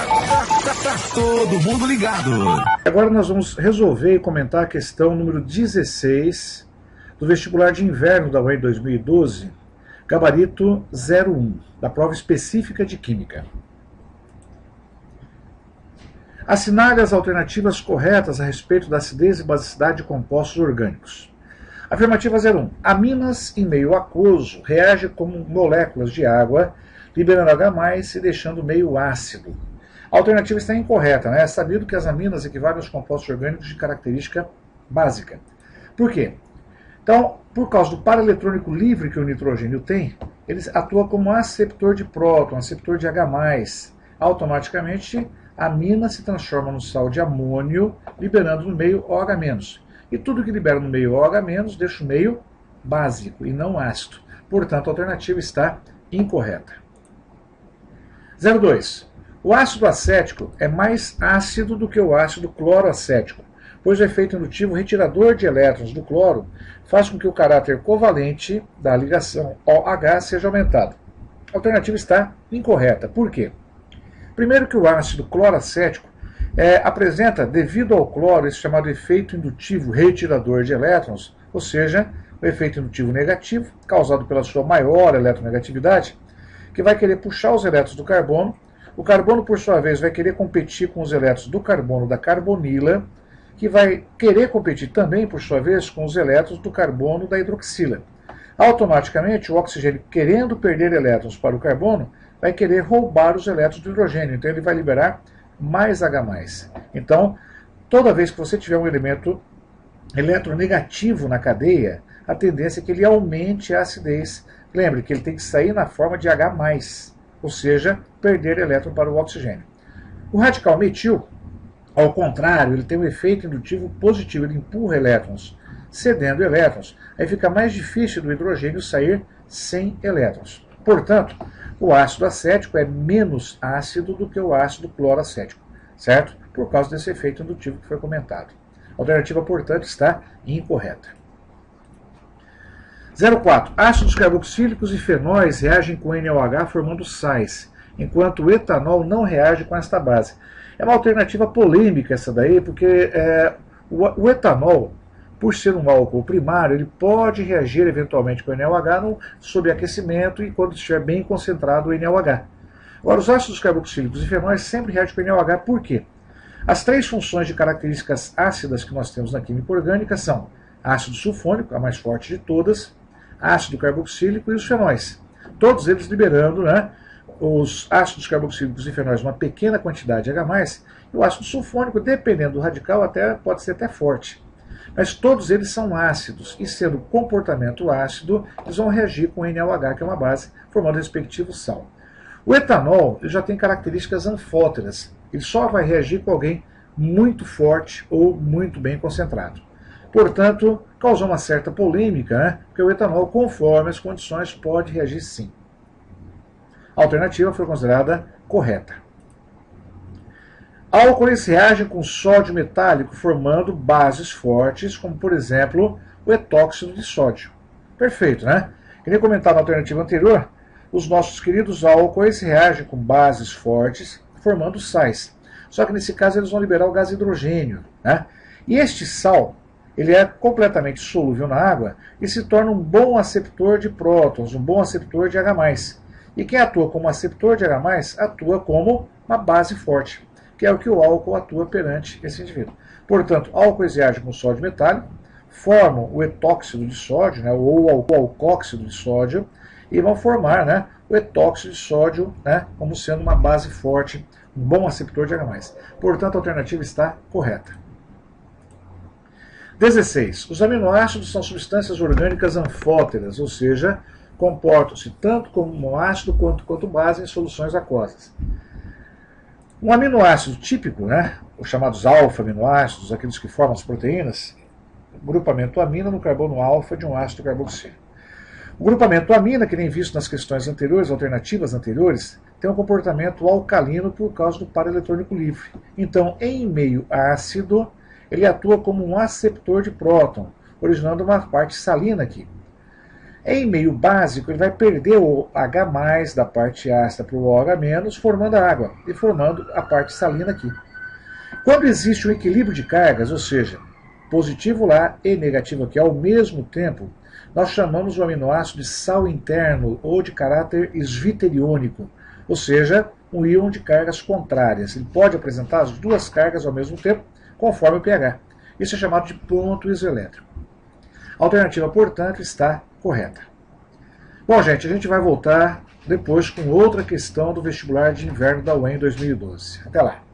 Tá todo mundo ligado. Agora nós vamos resolver e comentar a questão número 16 do vestibular de inverno da UEM 2012, gabarito 01, da prova específica de Química. Assinale as alternativas corretas a respeito da acidez e basicidade de compostos orgânicos. Afirmativa 01. Aminas em meio aquoso reagem como moléculas de água, liberando H+, e deixando o meio ácido. A alternativa está incorreta, né? É sabido que as aminas equivalem aos compostos orgânicos de característica básica. Por quê? Então, por causa do par eletrônico livre que o nitrogênio tem, ele atua como aceptor de próton, aceptor de H+. Automaticamente, a amina se transforma no sal de amônio, liberando no meio OH-. E tudo que libera no meio OH- deixa o meio básico e não ácido. Portanto, a alternativa está incorreta. 02. O ácido acético é mais ácido do que o ácido cloroacético, pois o efeito indutivo retirador de elétrons do cloro faz com que o caráter covalente da ligação OH seja aumentado. A alternativa está incorreta. Por quê? Primeiro que o ácido cloroacético apresenta, devido ao cloro, esse chamado efeito indutivo retirador de elétrons, ou seja, o efeito indutivo negativo, causado pela sua maior eletronegatividade, que vai querer puxar os elétrons do carbono. O carbono, por sua vez, vai querer competir com os elétrons do carbono da carbonila, que vai querer competir também, por sua vez, com os elétrons do carbono da hidroxila. Automaticamente, o oxigênio, querendo perder elétrons para o carbono, vai querer roubar os elétrons do hidrogênio. Então, ele vai liberar mais H+. Então, toda vez que você tiver um elemento eletronegativo na cadeia, a tendência é que ele aumente a acidez. Lembre que ele tem que sair na forma de H+, ou seja, perder elétron para o oxigênio. O radical metil, ao contrário, ele tem um efeito indutivo positivo, ele empurra elétrons, cedendo elétrons, aí fica mais difícil do hidrogênio sair sem elétrons. Portanto, o ácido acético é menos ácido do que o ácido cloroacético, certo? Por causa desse efeito indutivo que foi comentado. A alternativa, portanto, está incorreta. 04. Ácidos carboxílicos e fenóis reagem com NaOH formando sais, enquanto o etanol não reage com esta base. É uma alternativa polêmica essa daí, porque o etanol, por ser um álcool primário, ele pode reagir eventualmente com o NaOH sob aquecimento e quando estiver bem concentrado o NaOH. Agora, os ácidos carboxílicos e fenóis sempre reagem com o NaOH, por quê? As três funções de características ácidas que nós temos na química orgânica são ácido sulfônico, a mais forte de todas, ácido carboxílico e os fenóis. Todos eles liberando, né, os ácidos carboxílicos e fenóis uma pequena quantidade de H+, e o ácido sulfônico, dependendo do radical, pode ser até forte. Mas todos eles são ácidos, e sendo comportamento ácido, eles vão reagir com NaOH, que é uma base, formando o respectivo sal. O etanol ele já tem características anfóteras, ele só vai reagir com alguém muito forte ou muito bem concentrado. Portanto, causou uma certa polêmica, né? Porque o etanol, conforme as condições, pode reagir sim. A alternativa foi considerada correta. Álcoois reagem com sódio metálico, formando bases fortes, como, por exemplo, o etóxido de sódio. Perfeito, né? Queria comentar na alternativa anterior, os nossos queridos álcoois reagem com bases fortes, formando sais. Só que nesse caso eles vão liberar o gás hidrogênio, né? E este sal, ele é completamente solúvel na água e se torna um bom aceptor de prótons, um bom aceptor de H+. E quem atua como aceptor de H+, atua como uma base forte, que é o que o álcool atua perante esse indivíduo. Portanto, álcoois reagem com sódio metálico, formam o etóxido de sódio, né, ou o alcóxido de sódio, e vão formar, né, o etóxido de sódio, né, como sendo uma base forte, um bom aceptor de H+. Portanto, a alternativa está correta. 16. Os aminoácidos são substâncias orgânicas anfóteras, ou seja, comportam-se tanto como ácido quanto base em soluções aquosas. Um aminoácido típico, né, os chamados alfa-aminoácidos, aqueles que formam as proteínas, grupamento amina no carbono alfa de um ácido carboxílico. O grupamento amina, que nem visto nas questões anteriores, alternativas anteriores, tem um comportamento alcalino por causa do par eletrônico livre. Então, em meio ácido, ele atua como um aceptor de próton, originando uma parte salina aqui. Em meio básico, ele vai perder o H+, da parte ácida para o OH-, formando a água e formando a parte salina aqui. Quando existe um equilíbrio de cargas, ou seja, positivo lá e negativo aqui ao mesmo tempo, nós chamamos o aminoácido de sal interno ou de caráter esviteriônico, ou seja, um íon de cargas contrárias. Ele pode apresentar as duas cargas ao mesmo tempo, conforme o pH. Isso é chamado de ponto isoelétrico. A alternativa, portanto, está correta. Bom, gente, a gente vai voltar depois com outra questão do vestibular de inverno da UEM 2012. Até lá!